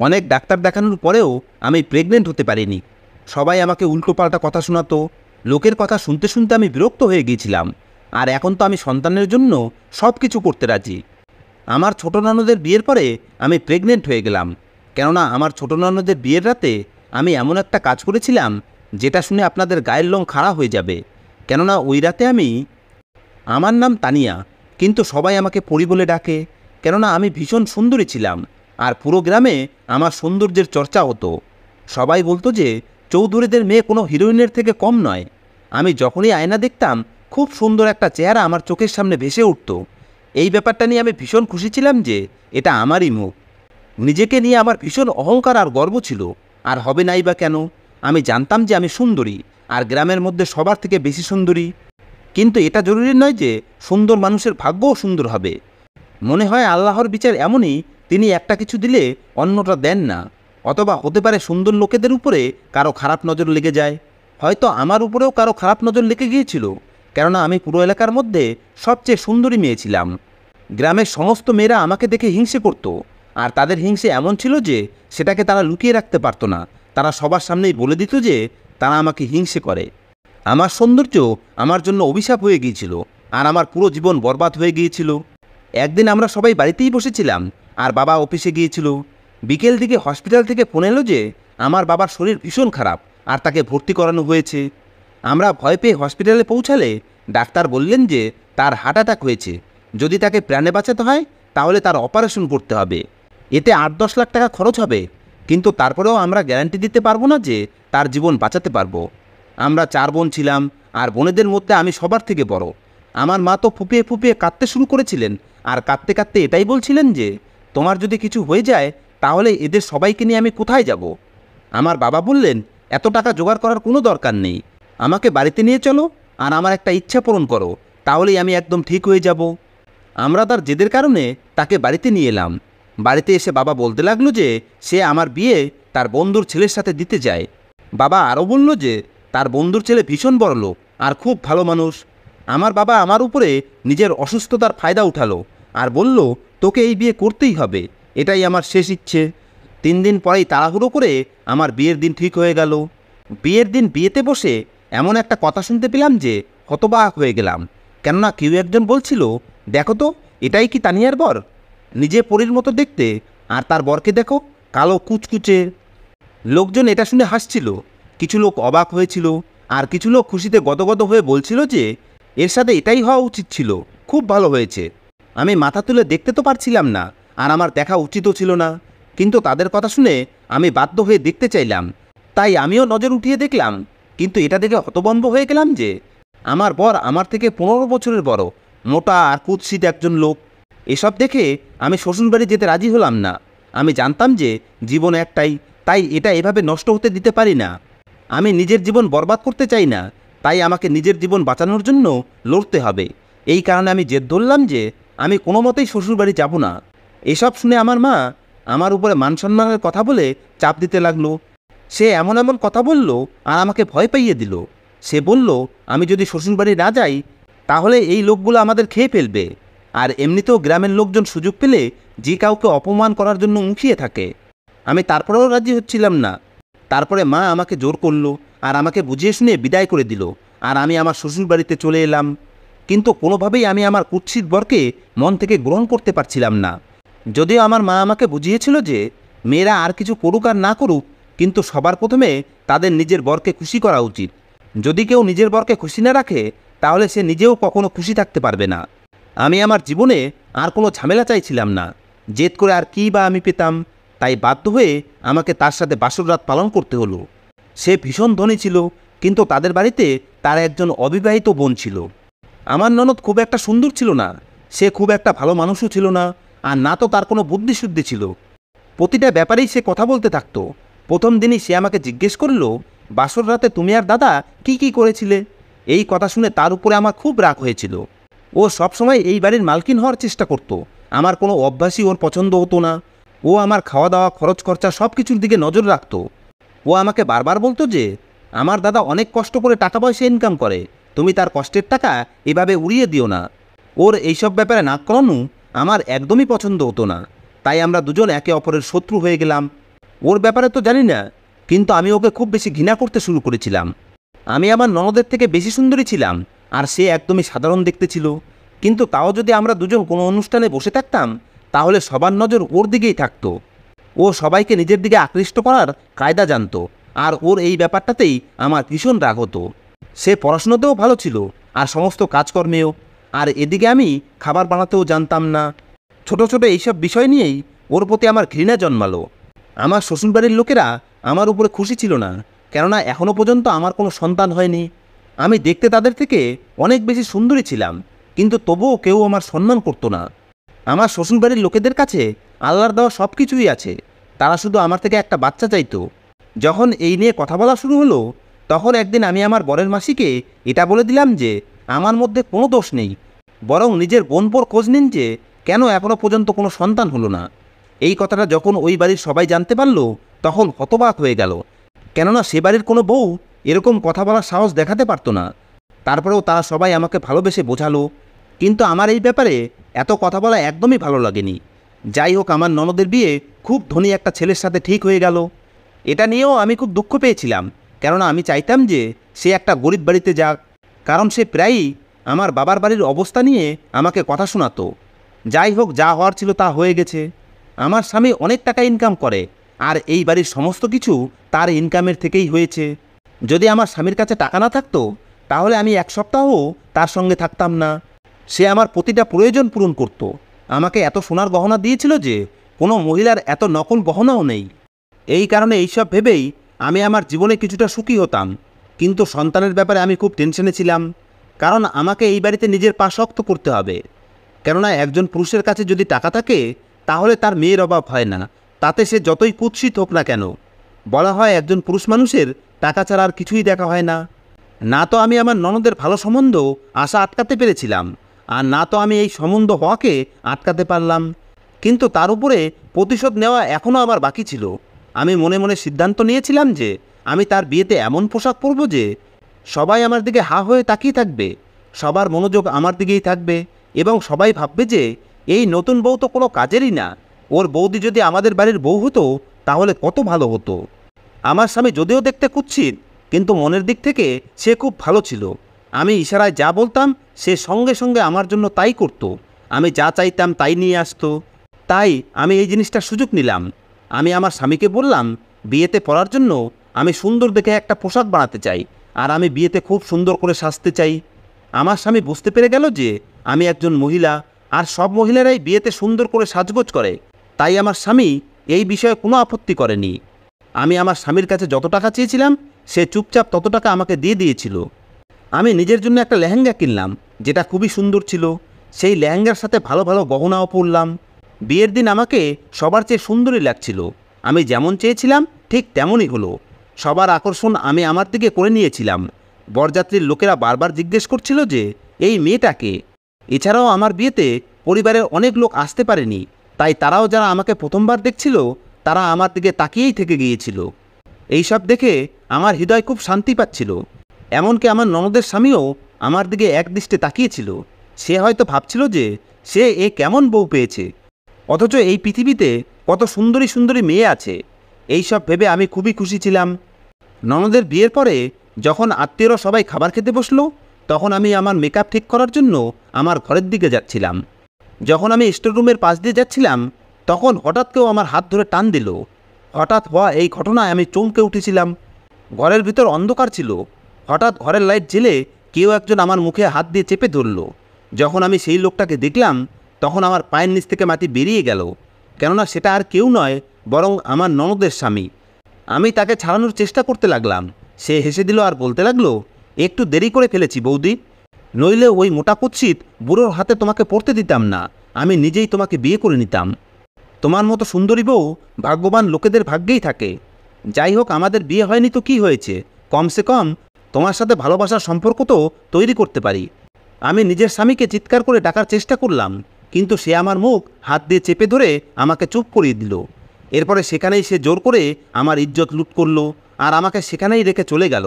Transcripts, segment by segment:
অনেক ডাক্তার দেখানোর পরেও আমি প্রেগনেন্ট হতে পারিনি। সবাই আমাকে উল্টোপাল্টা কথা শোনাতো। লোকের কথা শুনতে শুনতে আমি বিরক্ত হয়ে গিয়েছিলাম। আর এখন তো আমি সন্তানের জন্য সব কিছু করতে রাজি। আমার ছোটো ননদের বিয়ের পরে আমি প্রেগনেন্ট হয়ে গেলাম, কেননা আমার ছোটো ননদের বিয়ের রাতে আমি এমন একটা কাজ করেছিলাম যেটা শুনে আপনাদের গায়ের লোম খাড়া হয়ে যাবে। কেননা ওই রাতে আমার নাম তানিয়া, কিন্তু সবাই আমাকে পরি বলে ডাকে, কেননা আমি ভীষণ সুন্দরী ছিলাম। আর পুরো গ্রামে আমার সৌন্দর্যের চর্চা হতো। সবাই বলতো যে চৌধুরীদের মেয়ে কোনো হিরোইনের থেকে কম নয়। আমি যখনই আয়না দেখতাম খুব সুন্দর একটা চেহারা আমার চোখের সামনে ভেসে উঠত। এই ব্যাপারটা নিয়ে আমি ভীষণ খুশি ছিলাম যে এটা আমারই মুখ। নিজেকে নিয়ে আমার ভীষণ অহংকার আর গর্ব ছিল। আর হবে নাই বা কেন? আমি জানতাম যে আমি সুন্দরী, আর গ্রামের মধ্যে সবার থেকে বেশি সুন্দরী। কিন্তু এটা জরুরি নয় যে সুন্দর মানুষের ভাগ্যও সুন্দর হবে। মনে হয় আল্লাহর বিচার এমনই, তিনি একটা কিছু দিলে অন্যটা দেন না। অথবা হতে পারে সুন্দর লোকেদের উপরে কারো খারাপ নজর লেগে যায়। হয়তো আমার উপরেও কারো খারাপ নজর লেগে গিয়েছিল, কেননা আমি পুরো এলাকার মধ্যে সবচেয়ে সুন্দরী মেয়ে ছিলাম। গ্রামের সমস্ত মেয়েরা আমাকে দেখে হিংসে করত। আর তাদের হিংসে এমন ছিল যে সেটাকে তারা লুকিয়ে রাখতে পারতো না। তারা সবার সামনেই বলে দিত যে তারা আমাকে হিংসে করে। আমার সৌন্দর্য আমার জন্য অভিশাপ হয়ে গিয়েছিল, আর আমার পুরো জীবন বরবাদ হয়ে গিয়েছিল। একদিন আমরা সবাই বাড়িতেই বসেছিলাম, আর বাবা অফিসে গিয়েছিল। বিকেল দিকে হসপিটাল থেকে ফোন এলো যে আমার বাবার শরীর ভীষণ খারাপ, আর তাকে ভর্তি করানো হয়েছে। আমরা ভয় পেয়ে হসপিটালে পৌঁছালে ডাক্তার বললেন যে তার হার্ট অ্যাটাক হয়েছে। যদি তাকে প্রাণে বাঁচাতে হয় তাহলে তার অপারেশন করতে হবে। এতে ৮-১০ লাখ টাকা খরচ হবে, কিন্তু তারপরেও আমরা গ্যারান্টি দিতে পারবো না যে তার জীবন বাঁচাতে পারবো। আমরা 4 বোন ছিলাম, আর বোনেদের মধ্যে আমি সবার থেকে বড়। আমার মা তো ফুপিয়ে ফুপিয়ে কাঁদতে শুরু করেছিলেন, আর কাঁদতে কাঁদতে এটাই বলছিলেন যে তোমার যদি কিছু হয়ে যায় তাহলে এদের সবাইকে নিয়ে আমি কোথায় যাব। আমার বাবা বললেন এত টাকা জোগাড় করার কোনো দরকার নেই, আমাকে বাড়িতে নিয়ে চলো আর আমার একটা ইচ্ছা পূরণ করো, তাহলেই আমি একদম ঠিক হয়ে যাব। আমরা তার জেদের কারণে তাকে বাড়িতে নিয়ে এলাম। বাড়িতে এসে বাবা বলতে লাগলো যে সে আমার বিয়ে তার বন্ধুর ছেলের সাথে দিতে চায়। বাবা আরও বলল যে তার বন্ধুর ছেলে ভীষণ বড় লোক আর খুব ভালো মানুষ। আমার বাবা আমার উপরে নিজের অসুস্থতার ফায়দা উঠালো আর বলল তোকে এই বিয়ে করতেই হবে, এটাই আমার শেষ ইচ্ছে। 3 দিন পরেই তাড়াহুড়ো করে আমার বিয়ের দিন ঠিক হয়ে গেল। বিয়ের দিন বিয়েতে বসে এমন একটা কথা শুনতে পেলাম যে হতবাক হয়ে গেলাম, কেননা কেউ একজন বলছিল দেখো তো এটাই কি তানিয়ার বর? নিজে পরীর মতো দেখতে, আর তার বরকে দেখো কালো কুচকুচে। লোকজন এটা শুনে হাসছিল, কিছু লোক অবাক হয়েছিল, আর কিছু লোক খুশিতে গদগদ হয়ে বলছিল যে এর সাথে এটাই হওয়া উচিত ছিল, খুব ভালো হয়েছে। আমি মাথা তুলে দেখতে তো পারছিলাম না, আর আমার দেখা উচিতও ছিল না, কিন্তু তাদের কথা শুনে আমি বাধ্য হয়ে দেখতে চাইলাম। তাই আমিও নজর উঠিয়ে দেখলাম, কিন্তু এটা দেখে হতভম্ব হয়ে গেলাম যে আমার বর আমার থেকে 15 বছরের বড়, মোটা আর কুৎসিত একজন লোক। এসব দেখে আমি শ্বশুরবাড়ি যেতে রাজি হলাম না। আমি জানতাম যে জীবন একটাই, তাই এটা এভাবে নষ্ট হতে দিতে পারি না। আমি নিজের জীবন বরবাদ করতে চাই না, তাই আমাকে নিজের জীবন বাঁচানোর জন্য লড়তে হবে। এই কারণে আমি জেদ ধরলাম যে আমি কোনো মতেই শ্বশুরবাড়ি যাব না। এসব শুনে আমার মা আমার উপরে মান সম্মানের কথা বলে চাপ দিতে লাগলো। সে এমন এমন কথা বলল আর আমাকে ভয় পাইয়ে দিল। সে বলল আমি যদি শ্বশুরবাড়ি না যাই তাহলে এই লোকগুলো আমাদের খেয়ে ফেলবে, আর এমনিতেও গ্রামের লোকজন সুযোগ পেলে যে কাউকে অপমান করার জন্য মুখিয়ে থাকে। আমি তারপরেও রাজি হচ্ছিলাম না। তারপরে মা আমাকে জোর করলো আর আমাকে বুঝিয়ে শুনিয়ে বিদায় করে দিল, আর আমি আমার শ্বশুরবাড়িতে চলে এলাম। কিন্তু কোনোভাবেই আমি আমার কুৎসিত বরকে মন থেকে গ্রহণ করতে পারছিলাম না। যদিও আমার মা আমাকে বুঝিয়েছিল যে মেয়েরা আর কিছু করুক আর না করুক, কিন্তু সবার প্রথমে তাদের নিজের বরকে খুশি করা উচিত। যদি কেউ নিজের বরকে খুশি না রাখে তাহলে সে নিজেও কখনো খুশি থাকতে পারবে না। আমি আমার জীবনে আর কোনো ঝামেলা চাইছিলাম না। জেদ করে আর কী বা আমি পেতাম? তাই বাধ্য হয়ে আমাকে তার সাথে বাসর রাত পালন করতে হলো। সে ভীষণ ধনী ছিল, কিন্তু তাদের বাড়িতে তার একজন অবিবাহিত বোন ছিল। আমার ননদ খুব একটা সুন্দর ছিল না, সে খুব একটা ভালো মানুষও ছিল না, আর না তো তার কোনো বুদ্ধিশুদ্ধি ছিল। প্রতিটা ব্যাপারেই সে কথা বলতে থাকতো। প্রথম দিনই সে আমাকে জিজ্ঞেস করলো বাসর রাতে তুমি আর দাদা কি কি করেছিলে। এই কথা শুনে তার উপরে আমার খুব রাগ হয়েছিল। ও সবসময় এই বাড়ির মালকিন হওয়ার চেষ্টা করত। আমার কোনো অভ্যাসই ওর পছন্দ হতো না। ও আমার খাওয়া দাওয়া খরচ খরচা সব কিছুর দিকে নজর রাখত। ও আমাকে বারবার বলতো যে আমার দাদা অনেক কষ্ট করে টাকা পয়সা ইনকাম করে, তুমি তার কষ্টের টাকা এভাবে উড়িয়ে দিও না। ওর এইসব ব্যাপারে নাক করানো আমার একদমই পছন্দ হতো না। তাই আমরা দুজন একে অপরের শত্রু হয়ে গেলাম। ওর ব্যাপারে তো জানি না, কিন্তু আমি ওকে খুব বেশি ঘৃণা করতে শুরু করেছিলাম। আমি আমার ননদের থেকে বেশি সুন্দরী ছিলাম, আর সে একদমই সাধারণ দেখতে ছিল। কিন্তু তাও যদি আমরা দুজন কোনো অনুষ্ঠানে বসে থাকতাম, তাহলে সবার নজর ওর দিকেই থাকতো। ও সবাইকে নিজের দিকে আকৃষ্ট করার কায়দা জানতো, আর ওর এই ব্যাপারটাতেই আমার ভীষণ রাগ হতো। সে পড়াশোনাতেও ভালো ছিল, আর সমস্ত কাজকর্মেও। আর এদিকে আমি খাবার বানাতেও জানতাম না। ছোট ছোট এইসব বিষয় নিয়েই ওর প্রতি আমার ঘৃণা জন্মালো। আমার শ্বশুরবাড়ির লোকেরা আমার উপরে খুশি ছিল না, কেননা এখনও পর্যন্ত আমার কোনো সন্তান হয়নি। আমি দেখতে তাদের থেকে অনেক বেশি সুন্দরী ছিলাম, কিন্তু তবুও কেউ আমার সম্মান করতো না। আমার শ্বশুরবাড়ির লোকেদের কাছে আল্লাহর দেওয়া সব কিছুই আছে, তারা শুধু আমার থেকে একটা বাচ্চা চাইতো। যখন এই নিয়ে কথা বলা শুরু হলো, তখন একদিন আমি আমার বরের মাসিকে এটা বলে দিলাম যে আমার মধ্যে কোনো দোষ নেই, বরং নিজের বোনপোর খোঁজ নিন যে কেন এখনও পর্যন্ত কোনো সন্তান হলো না। এই কথাটা যখন ওই বাড়ির সবাই জানতে পারল, তখন হতবাক হয়ে গেল, কেননা সে বাড়ির কোনো বউ এরকম কথা বলার সাহস দেখাতে পারতো না। তারপরেও তারা সবাই আমাকে ভালোবেসে বোঝালো, কিন্তু আমার এই ব্যাপারে এত কথা বলা একদমই ভালো লাগেনি। যাই হোক, আমার ননদের বিয়ে খুব ধনী একটা ছেলের সাথে ঠিক হয়ে গেল। এটা নিয়েও আমি খুব দুঃখ পেয়েছিলাম, কেননা আমি চাইতাম যে সে একটা গরিব বাড়িতে যাক, কারণ সে প্রায়ই আমার বাবার বাড়ির অবস্থা নিয়ে আমাকে কথা শোনাতো। যাই হোক, যা হওয়ার ছিল তা হয়ে গেছে। আমার স্বামী অনেক টাকা ইনকাম করে, আর এই বাড়ির সমস্ত কিছু তার ইনকামের থেকেই হয়েছে। যদি আমার স্বামীর কাছে টাকা না থাকতো, তাহলে আমি এক সপ্তাহও তার সঙ্গে থাকতাম না। সে আমার প্রতিটা প্রয়োজন পূরণ করত, আমাকে এত সোনার গহনা দিয়েছিল যে কোনো মহিলার এত নকল গহনাও নেই। এই কারণে এইসব ভেবেই আমি আমার জীবনে কিছুটা সুখী হতাম। কিন্তু সন্তানের ব্যাপারে আমি খুব টেনশনে ছিলাম, কারণ আমাকে এই বাড়িতে নিজের পা শক্ত করতে হবে। কেননা একজন পুরুষের কাছে যদি টাকা থাকে, তাহলে তার মেয়ের অভাব হয় না, তাতে সে যতই কুৎসিত হোক না কেন। বলা হয় একজন পুরুষ মানুষের টাকা ছাড়া আর কিছুই দেখা হয় না। না তো আমি আমার ননদের ভালো সম্বন্ধ আশা আটকাতে পেরেছিলাম, আর না তো আমি এই সম্বন্ধ হওয়াকে আটকাতে পারলাম। কিন্তু তার উপরে প্রতিশোধ নেওয়া এখনও আমার বাকি ছিল। আমি মনে মনে সিদ্ধান্ত নিয়েছিলাম যে আমি তার বিয়েতে এমন পোশাক পরব যে সবাই আমার দিকে হা হয়ে তাকিয়ে থাকবে, সবার মনোযোগ আমার দিকেই থাকবে, এবং সবাই ভাববে যে এই নতুন বউ তো কোনো কাজেরই না। ওর বৌদি যদি আমাদের বাড়ির বউ হতো, তাহলে কত ভালো হতো। আমার স্বামী যদিও দেখতে কুৎসিত, কিন্তু মনের দিক থেকে সে খুব ভালো ছিল। আমি ইশারায় যা বলতাম, সে সঙ্গে সঙ্গে আমার জন্য তাই করত। আমি যা চাইতাম তাই নিয়ে আসতো। তাই আমি এই জিনিসটার সুযোগ নিলাম। আমি আমার স্বামীকে বললাম, বিয়েতে পরার জন্য আমি সুন্দর দেখে একটা পোশাক বানাতে চাই, আর আমি বিয়েতে খুব সুন্দর করে সাজতে চাই। আমার স্বামী বুঝতে পেরে গেল যে আমি একজন মহিলা, আর সব মহিলারাই বিয়েতে সুন্দর করে সাজগোজ করে। তাই আমার স্বামী এই বিষয়ে কোনো আপত্তি করেনি। আমি আমার স্বামীর কাছে যত টাকা চেয়েছিলাম, সে চুপচাপ তত টাকা আমাকে দিয়ে দিয়েছিল। আমি নিজের জন্য একটা লেহেঙ্গা কিনলাম, যেটা খুবই সুন্দর ছিল। সেই লেহেঙ্গার সাথে ভালো ভালো গহনাও পরলাম। বিয়ের দিন আমাকে সবার চেয়ে সুন্দরী লাগছিল। আমি যেমন চেয়েছিলাম ঠিক তেমনই হলো। সবার আকর্ষণ আমি আমার দিকে করে নিয়েছিলাম। বরযাত্রীর লোকেরা বারবার জিজ্ঞেস করছিল যে এই মেয়েটাকে। এছাড়াও আমার বিয়েতে পরিবারের অনেক লোক আসতে পারেনি, তাই তারাও যারা আমাকে প্রথমবার দেখছিল, তারা আমার দিকে তাকিয়েই থেকে গিয়েছিল। এইসব দেখে আমার হৃদয় খুব শান্তি পাচ্ছিল। এমনকি আমার ননদের স্বামীও আমার দিকে একদৃষ্টে তাকিয়েছিল। সে হয়তো ভাবছিল যে সে এ কেমন বউ পেয়েছে, অথচ এই পৃথিবীতে কত সুন্দরী সুন্দরী মেয়ে আছে। এইসব ভেবে আমি খুবই খুশি ছিলাম। ননদের বিয়ের পরে যখন আত্মীয়রা সবাই খাবার খেতে বসলো, তখন আমি আমার মেকআপ ঠিক করার জন্য আমার ঘরের দিকে যাচ্ছিলাম। যখন আমি স্টোররুমের পাশ দিয়ে যাচ্ছিলাম, তখন হঠাৎ কেউ আমার হাত ধরে টান দিল। হঠাৎ হওয়া এই ঘটনায় আমি চমকে উঠেছিলাম। ঘরের ভিতর অন্ধকার ছিল। হঠাৎ ঘরের লাইট জ্বেলে কেউ একজন আমার মুখে হাত দিয়ে চেপে ধরল। যখন আমি সেই লোকটাকে দেখলাম, তখন আমার পায়ের নিচ থেকে মাটি বেরিয়ে গেল, কেননা সেটা আর কেউ নয়, বরং আমার ননদের স্বামী। আমি তাকে ছাড়ানোর চেষ্টা করতে লাগলাম। সে হেসে দিল আর বলতে লাগলো, একটু দেরি করে ফেলেছি বৌদি, নইলে ওই মোটা কুৎসিত বুড়োর হাতে তোমাকে পড়তে দিতাম না। আমি নিজেই তোমাকে বিয়ে করে নিতাম। তোমার মতো সুন্দরী বউ ভাগ্যবান লোকেদের ভাগ্যেই থাকে। যাই হোক, আমাদের বিয়ে হয়নি তো কী হয়েছে, কমসে কম তোমার সাথে ভালোবাসার সম্পর্ক তো তৈরি করতে পারি। আমি নিজের স্বামীকে চিৎকার করে ডাকার চেষ্টা করলাম, কিন্তু সে আমার মুখ হাত দিয়ে চেপে ধরে আমাকে চুপ করিয়ে দিল। এরপরে সেখানেই সে জোর করে আমার ইজ্জত লুট করলো, আর আমাকে সেখানেই রেখে চলে গেল।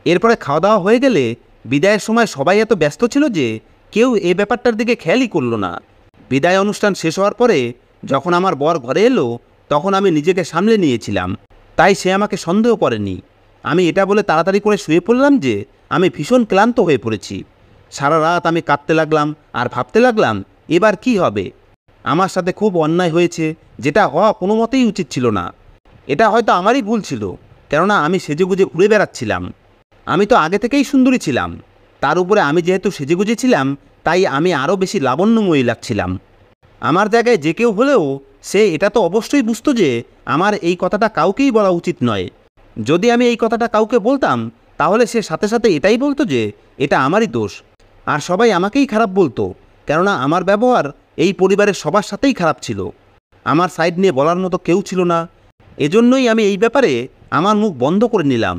এরপরে খাওয়া দাওয়া হয়ে গেলে বিদায়ের সময় সবাই এত ব্যস্ত ছিল যে কেউ এ ব্যাপারটার দিকে খেয়ালই করল না। বিদায় অনুষ্ঠান শেষ হওয়ার পরে যখন আমার বর ঘরে এলো, তখন আমি নিজেকে সামলে নিয়েছিলাম, তাই সে আমাকে সন্দেহ করেনি। আমি এটা বলে তাড়াতাড়ি করে শুয়ে পড়লাম যে আমি ভীষণ ক্লান্ত হয়ে পড়েছি। সারা রাত আমি কাঁদতে লাগলাম আর ভাবতে লাগলাম এবার কি হবে। আমার সাথে খুব অন্যায় হয়েছে, যেটা হওয়া কোনো মতেই উচিত ছিল না। এটা হয়তো আমারই ভুল ছিল, কেননা আমি সেজেগুজে ঘুরে বেড়াচ্ছিলাম। আমি তো আগে থেকেই সুন্দরী ছিলাম, তার উপরে আমি যেহেতু সেজেগুজে ছিলাম তাই আমি আরও বেশি লাবণ্যময়ী লাগছিলাম। আমার জায়গায় যে কেউ হলেও সে এটা তো অবশ্যই বুঝতো যে আমার এই কথাটা কাউকেই বলা উচিত নয়। যদি আমি এই কথাটা কাউকে বলতাম তাহলে সে সাথে সাথে এটাই বলতো যে এটা আমারই দোষ, আর সবাই আমাকেই খারাপ বলতো, কেননা আমার ব্যবহার এই পরিবারের সবার সাথেই খারাপ ছিল। আমার সাইড নিয়ে বলার মতো কেউ ছিল না। এজন্যই আমি এই ব্যাপারে আমার মুখ বন্ধ করে নিলাম।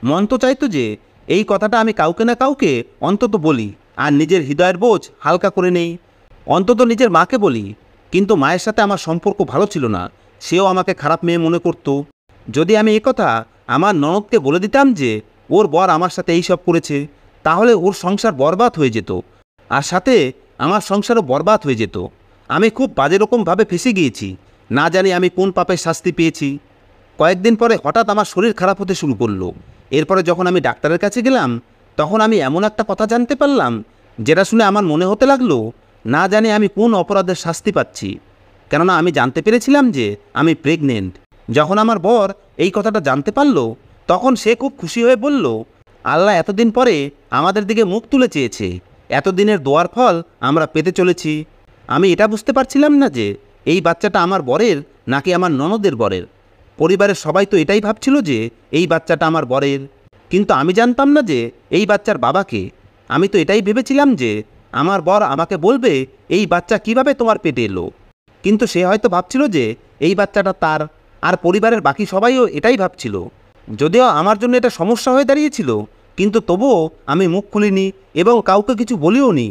মন তো চাইতো যে এই কথাটা আমি কাউকে না কাউকে অন্তত বলি আর নিজের হৃদয়ের বোঝ হালকা করে নেই। অন্তত নিজের মাকে বলি, কিন্তু মায়ের সাথে আমার সম্পর্ক ভালো ছিল না, সেও আমাকে খারাপ মেয়ে মনে করত। যদি আমি একথা আমার ননদকে বলে দিতাম যে ওর বর আমার সাথে এইসব করেছে, তাহলে ওর সংসার বরবাদ হয়ে যেত, আর সাথে আমার সংসারও বরবাদ হয়ে যেত। আমি খুব বাজে রকমভাবে ফেঁসে গিয়েছি, না জানি আমি কোন পাপের শাস্তি পেয়েছি। কয়েকদিন পরে হঠাৎ আমার শরীর খারাপ হতে শুরু করলো। এরপরে যখন আমি ডাক্তারের কাছে গেলাম তখন আমি এমন একটা কথা জানতে পারলাম যেটা শুনে আমার মনে হতে লাগলো না জানি আমি কোন অপরাধের শাস্তি পাচ্ছি। কেননা আমি জানতে পেরেছিলাম যে আমি প্রেগনেন্ট। যখন আমার বর এই কথাটা জানতে পারলো তখন সে খুব খুশি হয়ে বলল, আল্লাহ এতদিন পরে আমাদের দিকে মুখ তুলে চেয়েছে, এতদিনের দোয়ার ফল আমরা পেতে চলেছি। আমি এটা বুঝতে পারছিলাম না যে এই বাচ্চাটা আমার বরের নাকি আমার ননদের বরের। পরিবারের সবাই তো এটাই ভাবছিল যে এই বাচ্চাটা আমার বরের, কিন্তু আমি জানতাম না যে এই বাচ্চার বাবাকে। আমি তো এটাই ভেবেছিলাম যে আমার বর আমাকে বলবে এই বাচ্চা কিভাবে তোমার পেটে এলো, কিন্তু সে হয়তো ভাবছিল যে এই বাচ্চাটা তার, আর পরিবারের বাকি সবাইও এটাই ভাবছিল। যদিও আমার জন্য এটা সমস্যা হয়ে দাঁড়িয়েছিল, কিন্তু তবুও আমি মুখ খুলিনি এবং কাউকে কিছু বলিও নি।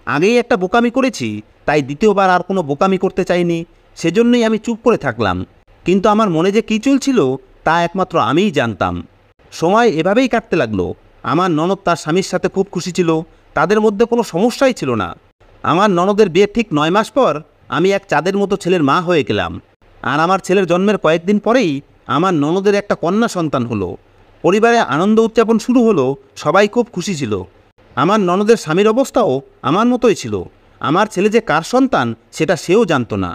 আগেই একটা বোকামি করেছি, তাই দ্বিতীয়বার আর কোনো বোকামি করতে চাইনি, সেজন্যই আমি চুপ করে থাকলাম। কিন্তু আমার মনে যে কী চলছিল তা একমাত্র আমিই জানতাম। সময় এভাবেই কাটতে লাগলো। আমার ননদ তার স্বামীর সাথে খুব খুশি ছিল, তাদের মধ্যে কোনো সমস্যাই ছিল না। আমার ননদের বিয়ের ঠিক 9 মাস পর আমি এক চাঁদের মতো ছেলের মা হয়ে গেলাম, আর আমার ছেলের জন্মের কয়েকদিন পরেই আমার ননদের একটা কন্যা সন্তান হলো। পরিবারে আনন্দ উদযাপন শুরু হলো, সবাই খুব খুশি ছিল। আমার ননদের স্বামীর অবস্থাও আমার মতোই ছিল। আমার ছেলে যে কার সন্তান সেটা সেও জানতো না।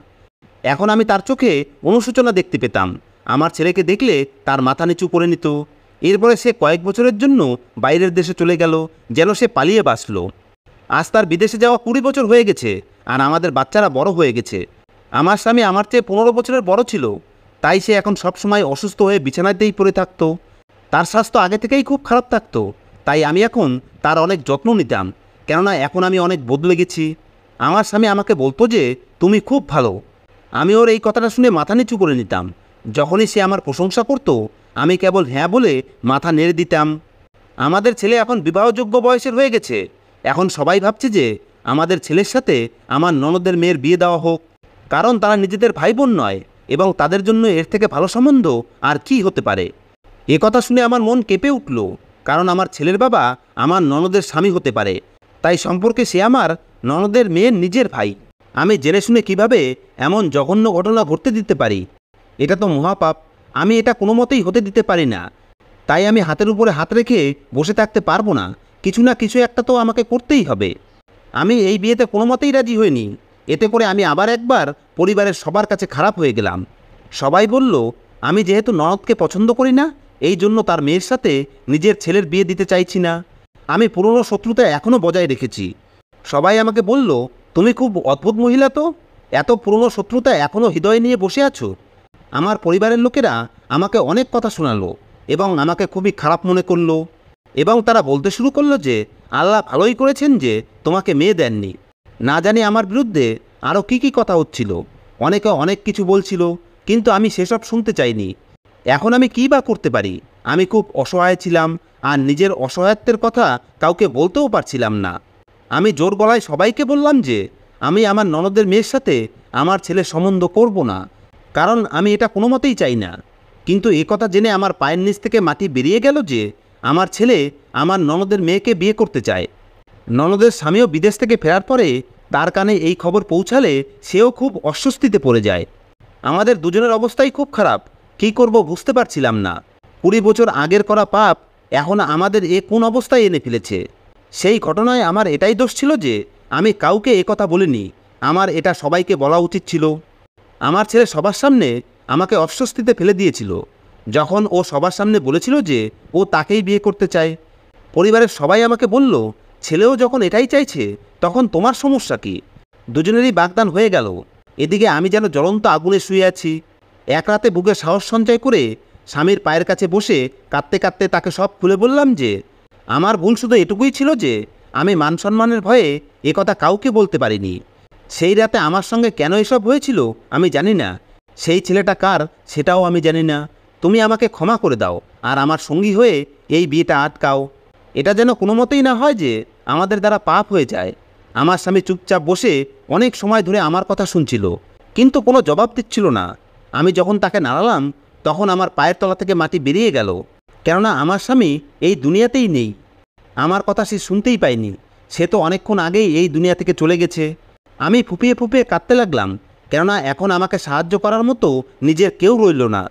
এখন আমি তার চোখে অনুশোচনা দেখতে পেতাম। আমার ছেলেকে দেখলে তার মাথা নিচু করে নিত। এরপরে সে কয়েক বছরের জন্য বাইরের দেশে চলে গেল, যেন সে পালিয়ে বাঁচল। আজ তার বিদেশে যাওয়া 20 বছর হয়ে গেছে, আর আমাদের বাচ্চারা বড় হয়ে গেছে। আমার স্বামী আমার চেয়ে 15 বছরের বড় ছিল, তাই সে এখন সবসময় অসুস্থ হয়ে বিছানাতেই পড়ে থাকতো। তার স্বাস্থ্য আগে থেকেই খুব খারাপ থাকতো, তাই আমি এখন তার অনেক যত্ন নিতাম, কেননা এখন আমি অনেক বদলে গেছি। আমার স্বামী আমাকে বলতো যে তুমি খুব ভালো। আমি ওর এই কথাটা শুনে মাথা নিচু করে নিতাম। যখনই সে আমার প্রশংসা করত আমি কেবল হ্যাঁ বলে মাথা নেড়ে দিতাম। আমাদের ছেলে এখন বিবাহযোগ্য বয়সের হয়ে গেছে। এখন সবাই ভাবছে যে আমাদের ছেলের সাথে আমার ননদের মেয়ের বিয়ে দেওয়া হোক, কারণ তারা নিজেদের ভাই বোন নয় এবং তাদের জন্য এর থেকে ভালো সম্বন্ধ আর কি হতে পারে। এ কথা শুনে আমার মন কেঁপে উঠল, কারণ আমার ছেলের বাবা আমার ননদের স্বামী হতে পারে, তাই সম্পর্কে সে আমার ননদের মেয়ের নিজের ভাই। আমি জেনে শুনে কীভাবে এমন জঘন্য ঘটনা ঘটতে দিতে পারি? এটা তো মহাপাপ। আমি এটা কোনো মতেই হতে দিতে পারি না। তাই আমি হাতের উপরে হাত রেখে বসে থাকতে পারবো না, কিছু না কিছু একটা তো আমাকে করতেই হবে। আমি এই বিয়েতে কোনো মতেই রাজি হইনি। এতে করে আমি আবার একবার পরিবারের সবার কাছে খারাপ হয়ে গেলাম। সবাই বলল আমি যেহেতু ননদকে পছন্দ করি না, এই জন্য তার মেয়ের সাথে নিজের ছেলের বিয়ে দিতে চাইছি না। আমি পুরনো শত্রুতা এখনও বজায় রেখেছি। সবাই আমাকে বলল তুমি খুব অদ্ভুত মহিলা, তো এত পুরনো শত্রুতা এখনও হৃদয়ে নিয়ে বসে আছো। আমার পরিবারের লোকেরা আমাকে অনেক কথা শোনালো এবং আমাকে খুবই খারাপ মনে করলো, এবং তারা বলতে শুরু করলো যে আল্লাহ ভালোই করেছেন যে তোমাকে মেয়ে দেননি। না জানি আমার বিরুদ্ধে আরও কী কথা হচ্ছিল। অনেকে অনেক কিছু বলছিল, কিন্তু আমি সেসব শুনতে চাইনি। এখন আমি কী বা করতে পারি? আমি খুব অসহায় ছিলাম, আর নিজের অসহায়ত্বের কথা কাউকে বলতেও পারছিলাম না। আমি জোর গলায় সবাইকে বললাম যে আমি আমার ননদের মেয়ের সাথে আমার ছেলের সম্বন্ধ করব না, কারণ আমি এটা কোনো মতেই চাই না। কিন্তু এ কথা জেনে আমার পায়ের নিচ থেকে মাটি বেরিয়ে গেল যে আমার ছেলে আমার ননদের মেয়েকে বিয়ে করতে চায়। ননদের স্বামীও বিদেশ থেকে ফেরার পরে তার কানে এই খবর পৌঁছালে সেও খুব অস্বস্তিতে পড়ে যায়। আমাদের দুজনের অবস্থাই খুব খারাপ। কী করব বুঝতে পারছিলাম না। 20 বছর আগের করা পাপ এখন আমাদের কোন অবস্থায় এনে ফেলেছে। সেই ঘটনায় আমার এটাই দোষ ছিল যে আমি কাউকে কথা বলিনি। আমার এটা সবাইকে বলা উচিত ছিল। আমার ছেলে সবার সামনে আমাকে অস্বস্তিতে ফেলে দিয়েছিল যখন ও সবার সামনে বলেছিল যে ও তাকেই বিয়ে করতে চায়। পরিবারের সবাই আমাকে বলল, ছেলেও যখন এটাই চাইছে তখন তোমার সমস্যা কী? দুজনেরই বাগদান হয়ে গেল। এদিকে আমি যেন জ্বলন্ত আগুনে শুয়ে আছি। এক রাতে বুকে সাহস সঞ্চয় করে স্বামীর পায়ের কাছে বসে কাঁদতে কাঁদতে তাকে সব খুলে বললাম যে আমার ভুল শুধু এটুকুই ছিল যে আমি মান সম্মানের ভয়ে কথা কাউকে বলতে পারিনি। সেই রাতে আমার সঙ্গে কেন এসব হয়েছিল আমি জানি না। সেই ছেলেটা কার সেটাও আমি জানি না। তুমি আমাকে ক্ষমা করে দাও আর আমার সঙ্গী হয়ে এই বিয়েটা আটকাও। এটা যেন কোনো মতেই না হয় যে আমাদের দ্বারা পাপ হয়ে যায়। আমার স্বামী চুপচাপ বসে অনেক সময় ধরে আমার কথা শুনছিল, কিন্তু কোনো জবাব দিচ্ছিল না। আমি যখন তাকে নাড়ালাম তখন আমার পায়ের তলা থেকে মাটি বেরিয়ে গেল, কেননা আমার স্বামী এই দুনিয়াতেই নেই। আমার কথা সে শুনতেই পায়নি। সে তো অনেকক্ষণ আগেই এই দুনিয়া থেকে চলে গেছে। আমি ফুপিয়ে ফুপিয়ে কাঁদতে লাগলাম, কেননা এখন আমাকে সাহায্য করার মতো নিজের কেউ রইল না।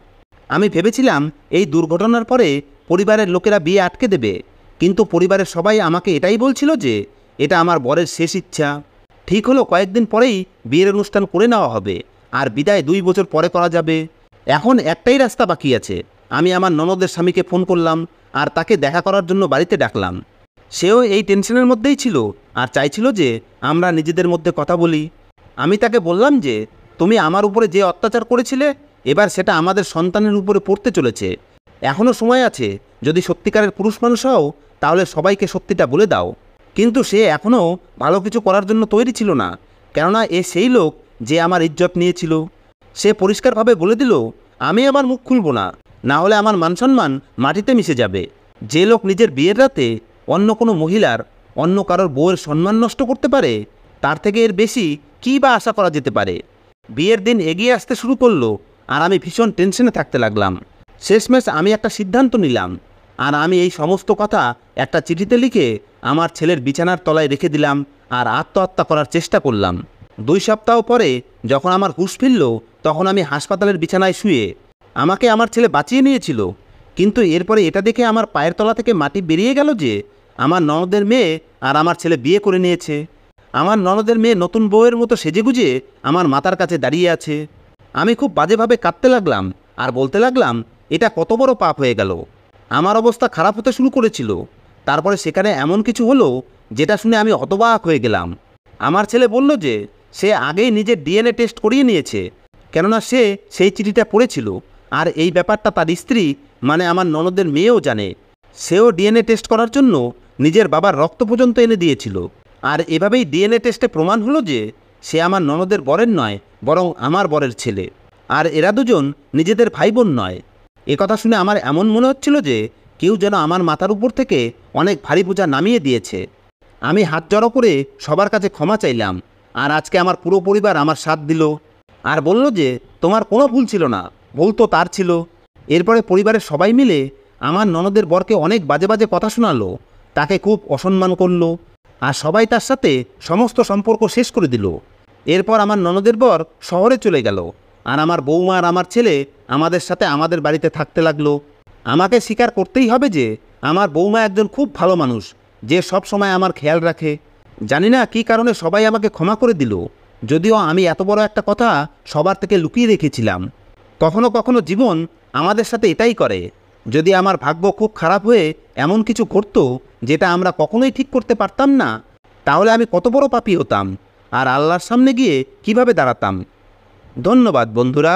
আমি ভেবেছিলাম এই দুর্ঘটনার পরে পরিবারের লোকেরা বিয়ে আটকে দেবে, কিন্তু পরিবারের সবাই আমাকে এটাই বলছিল যে এটা আমার বরের শেষ ইচ্ছা। ঠিক হলো, কয়েকদিন পরেই বিয়ের অনুষ্ঠান করে নেওয়া হবে আর বিদায় 2 বছর পরে করা যাবে। এখন একটাই রাস্তা বাকি আছে। আমি আমার ননদের স্বামীকে ফোন করলাম আর তাকে দেখা করার জন্য বাড়িতে ডাকলাম। সেও এই টেনশনের মধ্যেই ছিল আর চাইছিল যে আমরা নিজেদের মধ্যে কথা বলি। আমি তাকে বললাম যে তুমি আমার উপরে যে অত্যাচার করেছিলে এবার সেটা আমাদের সন্তানের উপরে পড়তে চলেছে। এখনও সময় আছে। যদি সত্যিকারের পুরুষ মানুষ হও তাহলে সবাইকে সত্যিটা বলে দাও। কিন্তু সে এখনও ভালো কিছু করার জন্য তৈরি ছিল না, কেননা সেই লোক যে আমার ইজ্জত নিয়েছিল। সে পরিষ্কারভাবে বলে দিল, আমি আমার মুখ খুলব না, না হলে আমার মানসম্মান মাটিতে মিশে যাবে। যে লোক নিজের বিয়ের রাতে অন্য কোনো মহিলার অন্য কারোর বউয়ের সম্মান নষ্ট করতে পারে তার থেকে এর বেশি কী বা আশা করা যেতে পারে। বিয়ের দিন এগিয়ে আসতে শুরু করলো আর আমি ভীষণ টেনশনে থাকতে লাগলাম। শেষমেশ আমি একটা সিদ্ধান্ত নিলাম আর আমি এই সমস্ত কথা একটা চিঠিতে লিখে আমার ছেলের বিছানার তলায় রেখে দিলাম আর আত্মহত্যা করার চেষ্টা করলাম। 2 সপ্তাহ পরে যখন আমার হুঁশ ফিরল তখন আমি হাসপাতালের বিছানায় শুয়ে। আমাকে আমার ছেলে বাঁচিয়ে নিয়েছিল, কিন্তু এরপরে এটা দেখে আমার পায়ের তলা থেকে মাটি বেরিয়ে গেল যে আমার ননদের মেয়ে আর আমার ছেলে বিয়ে করে নিয়েছে। আমার ননদের মেয়ে নতুন বউয়ের মতো সেজেগুজে আমার মাথার কাছে দাঁড়িয়ে আছে। আমি খুব বাজেভাবে কাঁদতে লাগলাম আর বলতে লাগলাম, এটা কত বড় পাপ হয়ে গেল। আমার অবস্থা খারাপ হতে শুরু করেছিল। তারপরে সেখানে এমন কিছু হলো যেটা শুনে আমি হতবাক হয়ে গেলাম। আমার ছেলে বলল যে সে আগেই নিজের ডিএনএ টেস্ট করিয়ে নিয়েছে, কেননা সে সেই চিঠিটা পড়েছিল আর এই ব্যাপারটা তার স্ত্রী মানে আমার ননদের মেয়েও জানে। সেও ডিএনএ টেস্ট করার জন্য নিজের বাবার রক্ত পর্যন্ত এনে দিয়েছিল। আর এভাবেই ডিএনএ টেস্টে প্রমাণ হলো যে সে আমার ননদের বরের নয়, বরং আমার বরের ছেলে। আর এরা দুজন নিজেদের ভাই বোন নয়। কথা শুনে আমার এমন মনে হচ্ছিল যে কেউ যেন আমার মাথার উপর থেকে অনেক ভারী বোঝা নামিয়ে দিয়েছে। আমি হাত জড়ো করে সবার কাছে ক্ষমা চাইলাম আর আজকে আমার পুরো পরিবার আমার সাথ দিল আর বলল যে তোমার কোনো ভুল ছিল না, ভুল তো তার ছিল। এরপরে পরিবারের সবাই মিলে আমার ননদের বরকে অনেক বাজে বাজে কথা শোনালো, তাকে খুব অসম্মান করলো আর সবাই তার সাথে সমস্ত সম্পর্ক শেষ করে দিল। এরপর আমার ননদের বর শহরে চলে গেল আর আমার বৌমা আর আমার ছেলে আমাদের সাথে আমাদের বাড়িতে থাকতে লাগলো। আমাকে স্বীকার করতেই হবে যে আমার বৌমা একজন খুব ভালো মানুষ, যে সব সময় আমার খেয়াল রাখে। জানি না কী কারণে সবাই আমাকে ক্ষমা করে দিল, যদিও আমি এত বড় একটা কথা সবার থেকে লুকিয়ে রেখেছিলাম। কখনো কখনো জীবন আমাদের সাথে এটাই করে। যদি আমার ভাগ্য খুব খারাপ হয়ে এমন কিছু ঘটতো যেটা আমরা কখনোই ঠিক করতে পারতাম না, তাহলে আমি কত বড় পাপী হতাম আর আল্লাহর সামনে গিয়ে কিভাবে দাঁড়াতাম। ধন্যবাদ বন্ধুরা।